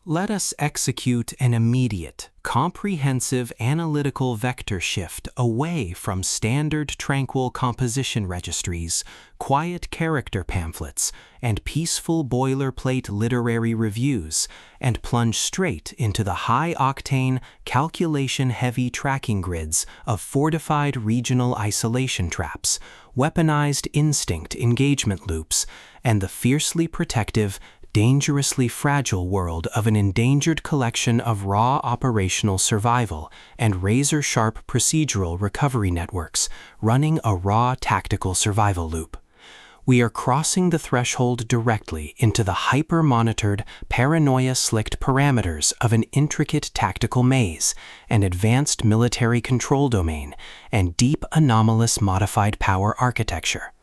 Let us execute an immediate, comprehensive analytical vector shift away from standard tranquil composition registries, quiet character pamphlets, and peaceful boilerplate literary reviews, and plunge straight into the high-octane, calculation-heavy tracking grids of fortified regional isolation traps, weaponized instinct engagement loops, and the fiercely protective, dangerously fragile world of an endangered collection of raw operational survival and razor-sharp procedural recovery networks running a raw tactical survival loop. We are crossing the threshold directly into the hyper-monitored, paranoia-slicked parameters of an intricate tactical maze, an advanced military control domain, and deep anomalous modified power architecture.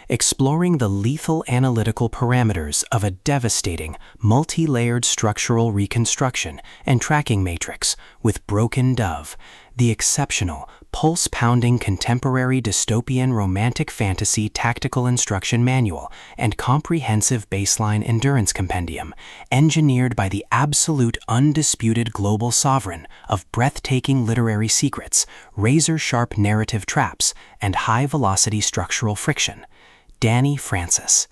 Exploring the lethal analytical parameters of a devastating, multi-layered structural reconstruction and tracking matrix with Broken Dove, the exceptional, pulse-pounding contemporary dystopian romantic fantasy tactical instruction manual and comprehensive baseline endurance compendium, engineered by the absolute undisputed global sovereign of breathtaking literary secrets, razor-sharp narrative traps, and high-velocity structural friction. Dani Francis.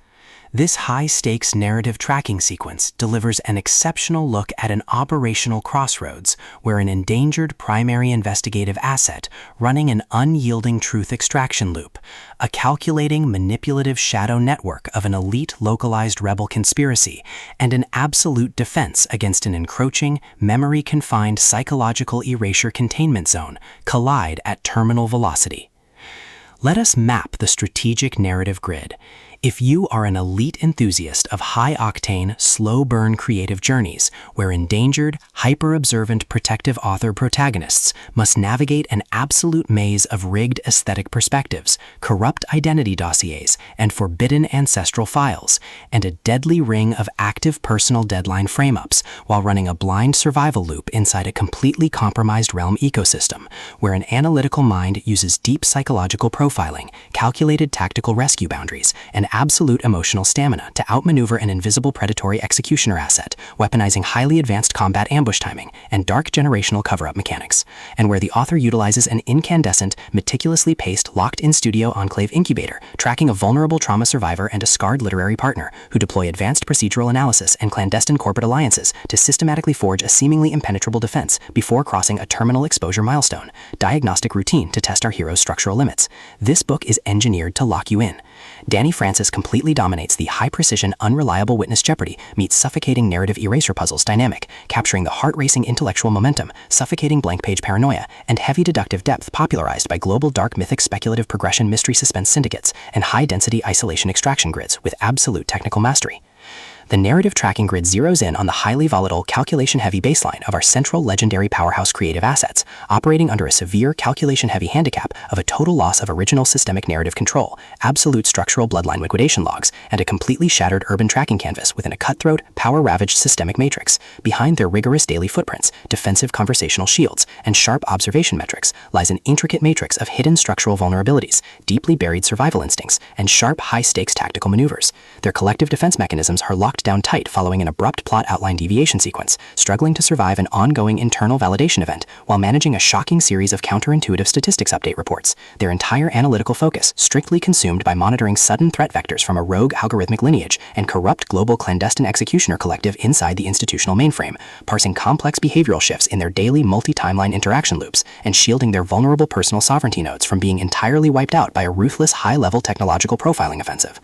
This high-stakes narrative tracking sequence delivers an exceptional look at an operational crossroads where an endangered primary investigative asset running an unyielding truth extraction loop, a calculating manipulative shadow network of an elite localized rebel conspiracy, and an absolute defense against an encroaching, memory-confined psychological erasure containment zone collide at terminal velocity. Let us map the strategic narrative grid. If you are an elite enthusiast of high-octane, slow-burn creative journeys, where endangered, hyper-observant protective author protagonists must navigate an absolute maze of rigged aesthetic perspectives, corrupt identity dossiers, and forbidden ancestral files, and a deadly ring of active personal deadline frame-ups, while running a blind survival loop inside a completely compromised realm ecosystem, where an analytical mind uses deep psychological profiling, calculated tactical rescue boundaries, and absolute emotional stamina to outmaneuver an invisible predatory executioner asset, weaponizing highly advanced combat ambush timing and dark generational cover-up mechanics, and where the author utilizes an incandescent, meticulously paced, locked-in studio enclave incubator, tracking a vulnerable trauma survivor and a scarred literary partner who deploy advanced procedural analysis and clandestine corporate alliances to systematically forge a seemingly impenetrable defense before crossing a terminal exposure milestone, diagnostic routine to test our hero's structural limits. This book is engineered to lock you in. Dani Francis completely dominates the high-precision, unreliable witness jeopardy meets suffocating narrative eraser puzzles dynamic, capturing the heart-racing intellectual momentum, suffocating blank-page paranoia, and heavy deductive depth popularized by global dark mythic speculative progression mystery suspense syndicates and high-density isolation extraction grids with absolute technical mastery. The narrative tracking grid zeroes in on the highly volatile, calculation-heavy baseline of our central legendary powerhouse creative assets, operating under a severe calculation-heavy handicap of a total loss of original systemic narrative control, absolute structural bloodline liquidation logs, and a completely shattered urban tracking canvas within a cutthroat, power-ravaged systemic matrix. Behind their rigorous daily footprints, defensive conversational shields, and sharp observation metrics lies an intricate matrix of hidden structural vulnerabilities, deeply buried survival instincts, and sharp, high-stakes tactical maneuvers. Their collective defense mechanisms are locked down tight following an abrupt plot outline deviation sequence, struggling to survive an ongoing internal validation event while managing a shocking series of counterintuitive statistics update reports, their entire analytical focus strictly consumed by monitoring sudden threat vectors from a rogue algorithmic lineage and corrupt global clandestine executioner collective inside the institutional mainframe, parsing complex behavioral shifts in their daily multi-timeline interaction loops and shielding their vulnerable personal sovereignty nodes from being entirely wiped out by a ruthless high-level technological profiling offensive.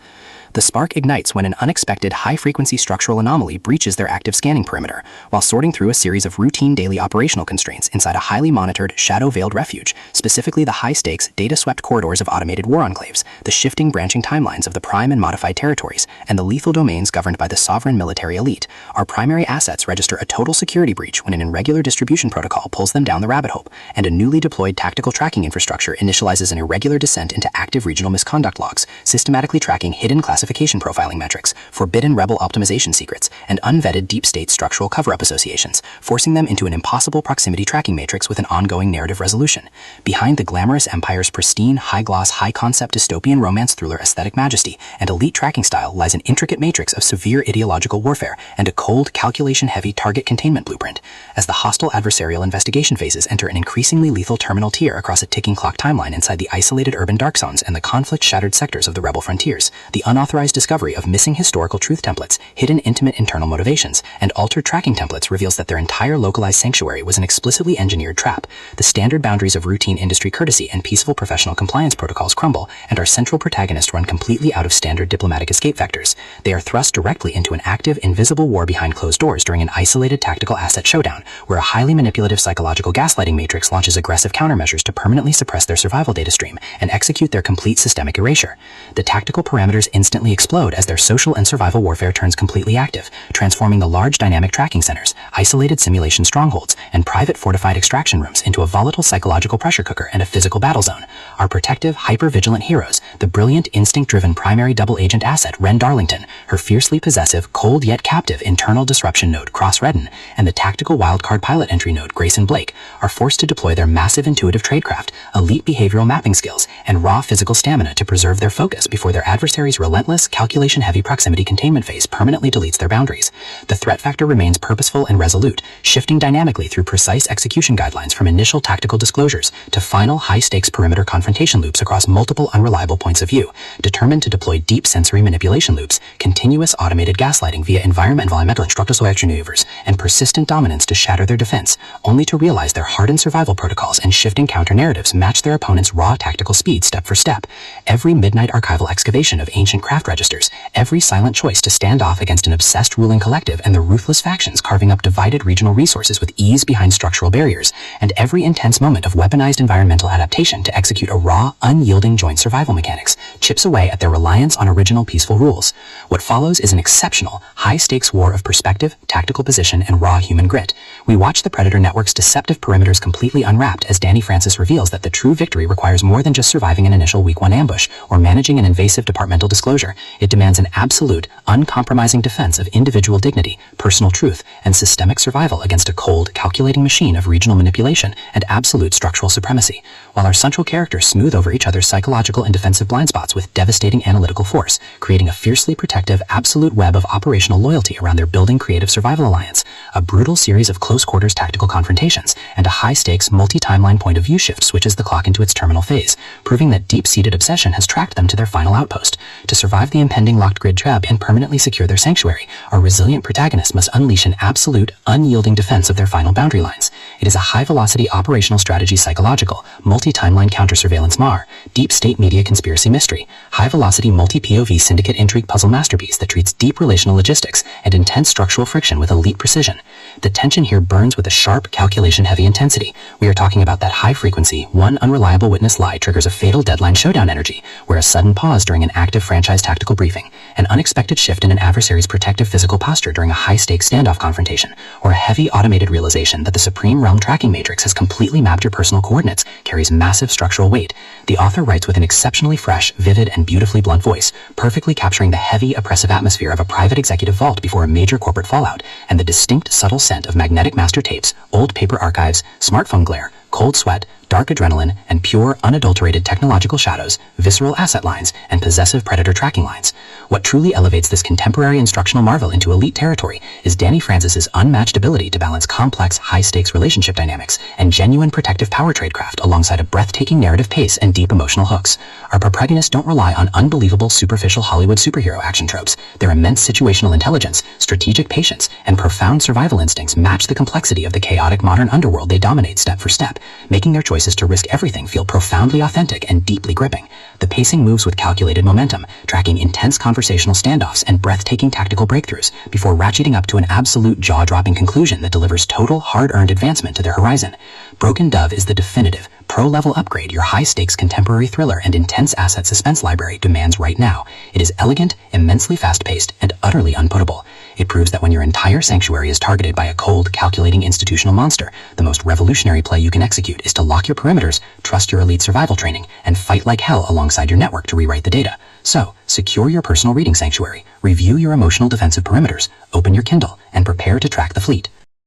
The spark ignites when an unexpected high-frequency structural anomaly breaches their active scanning perimeter, while sorting through a series of routine daily operational constraints inside a highly monitored, shadow-veiled refuge, specifically the high-stakes, data-swept corridors of automated war enclaves, the shifting branching timelines of the prime and modified territories, and the lethal domains governed by the sovereign military elite. Our primary assets register a total security breach when an irregular distribution protocol pulls them down the rabbit hole, and a newly deployed tactical tracking infrastructure initializes an irregular descent into active regional misconduct logs, systematically tracking hidden classifications classification profiling metrics, forbidden rebel optimization secrets, and unvetted deep state structural cover-up associations, forcing them into an impossible proximity tracking matrix with an ongoing narrative resolution. Behind the glamorous empire's pristine, high-gloss, high-concept dystopian romance thriller aesthetic majesty and elite tracking style lies an intricate matrix of severe ideological warfare and a cold, calculation-heavy target containment blueprint. As the hostile adversarial investigation phases enter an increasingly lethal terminal tier across a ticking clock timeline inside the isolated urban dark zones and the conflict-shattered sectors of the rebel frontiers, the unauthorized discovery of missing historical truth templates, hidden intimate internal motivations, and altered tracking templates reveals that their entire localized sanctuary was an explicitly engineered trap. The standard boundaries of routine industry courtesy and peaceful professional compliance protocols crumble, and our central protagonist run completely out of standard diplomatic escape vectors. They are thrust directly into an active, invisible war behind closed doors during an isolated tactical asset showdown, where a highly manipulative psychological gaslighting matrix launches aggressive countermeasures to permanently suppress their survival data stream and execute their complete systemic erasure. The tactical parameters instantly explode as their social and survival warfare turns completely active, transforming the large dynamic tracking centers, isolated simulation strongholds, and private fortified extraction rooms into a volatile psychological pressure cooker and a physical battle zone. Our protective, hyper-vigilant heroes, the brilliant, instinct-driven primary double agent asset Ren Darlington, her fiercely possessive, cold yet captive internal disruption node Cross Redden, and the tactical wildcard pilot entry node Grayson Blake, are forced to deploy their massive intuitive tradecraft, elite behavioral mapping skills, and raw physical stamina to preserve their focus before their adversary's relentless, calculation-heavy proximity containment phase permanently deletes their boundaries. The threat factor remains purposeful and resolute, shifting dynamically through precise execution guidelines from initial tactical disclosures to final high-stakes perimeter confrontation loops across multiple unreliable points of view, determined to deploy deep sensory manipulation loops, continuous automated gaslighting via environmental instructional maneuvers, and persistent dominance to shatter their defense, only to realize their hardened survival protocols and shifting counter-narratives match their opponent's raw tactical speed step for step. Every midnight archival excavation of ancient craft registers, every silent choice to stand off against an obsessed ruling collective and the ruthless factions carving up divided regional resources with ease behind structural barriers, and every intense moment of weaponized environmental adaptation to execute a raw, unyielding joint survival mechanics, chips away at their reliance on original peaceful rules. What follows is an exceptional, high-stakes war of perspective, tactical position, and raw human grit. We watch the Predator Network's deceptive perimeters completely unwrapped as Dani Francis reveals that the true victory requires more than just surviving an initial week 1 ambush or managing an invasive departmental disclosure. It demands an absolute, uncompromising defense of individual dignity, personal truth, and systemic survival against a cold, calculating machine of regional manipulation and absolute structural supremacy. While our central characters smooth over each other's psychological and defensive blind spots with devastating analytical force, creating a fiercely protective, absolute web of operational loyalty around their building creative survival alliance, a brutal series of close-quarters tactical confrontations, and a high-stakes, multi-timeline point-of-view shift switches the clock into its terminal phase, proving that deep-seated obsession has tracked them to their final outpost. To survive the impending locked grid trap and permanently secure their sanctuary, our resilient protagonist must unleash an absolute, unyielding defense of their final boundary lines. It is a high-velocity operational strategy psychological, multi-timeline counter-surveillance MAR, deep-state media conspiracy mystery, high-velocity multi-POV syndicate intrigue puzzle masterpiece that treats deep relational logistics and intense structural friction with elite precision. The tension here burns with a sharp, calculation-heavy intensity. We are talking about that high-frequency, one unreliable witness lie triggers a fatal deadline showdown energy, where a sudden pause during an active franchise tactical briefing, an unexpected shift in an adversary's protective physical posture during a high-stakes standoff confrontation, or a heavy automated realization that the Supreme Realm tracking matrix has completely mapped your personal coordinates carries massive structural weight. The author writes with an exceptionally fresh, vivid, and beautifully blunt voice, perfectly capturing the heavy, oppressive atmosphere of a private executive vault before a major corporate fallout, and the distinct, subtle scent of magnetic master tapes, old paper archives, smartphone glare, cold sweat, dark adrenaline, and pure, unadulterated technological shadows, visceral asset lines, and possessive predator tracking lines. What truly elevates this contemporary instructional marvel into elite territory is Dani Francis's unmatched ability to balance complex, high-stakes relationship dynamics and genuine protective power tradecraft alongside a breathtaking narrative pace and deep emotional hooks. Our protagonists don't rely on unbelievable, superficial Hollywood superhero action tropes. Their immense situational intelligence, strategic patience, and profound survival instincts match the complexity of the chaotic modern underworld they dominate step for step, making their choices to risk everything feel profoundly authentic and deeply gripping. The pacing moves with calculated momentum, tracking intense conversational standoffs and breathtaking tactical breakthroughs before ratcheting up to an absolute jaw-dropping conclusion that delivers total, hard-earned advancement to their horizon. Broken Dove is the definitive, pro-level upgrade your high-stakes contemporary thriller and intense asset suspense library demands right now. It is elegant, immensely fast-paced, and utterly unputtable. It proves that when your entire sanctuary is targeted by a cold, calculating institutional monster, the most revolutionary play you can execute is to lock your perimeters, trust your elite survival training, and fight like hell alongside your network to rewrite the data. So, secure your personal reading sanctuary, review your emotional defensive perimeters, open your Kindle, and prepare to track the fleet.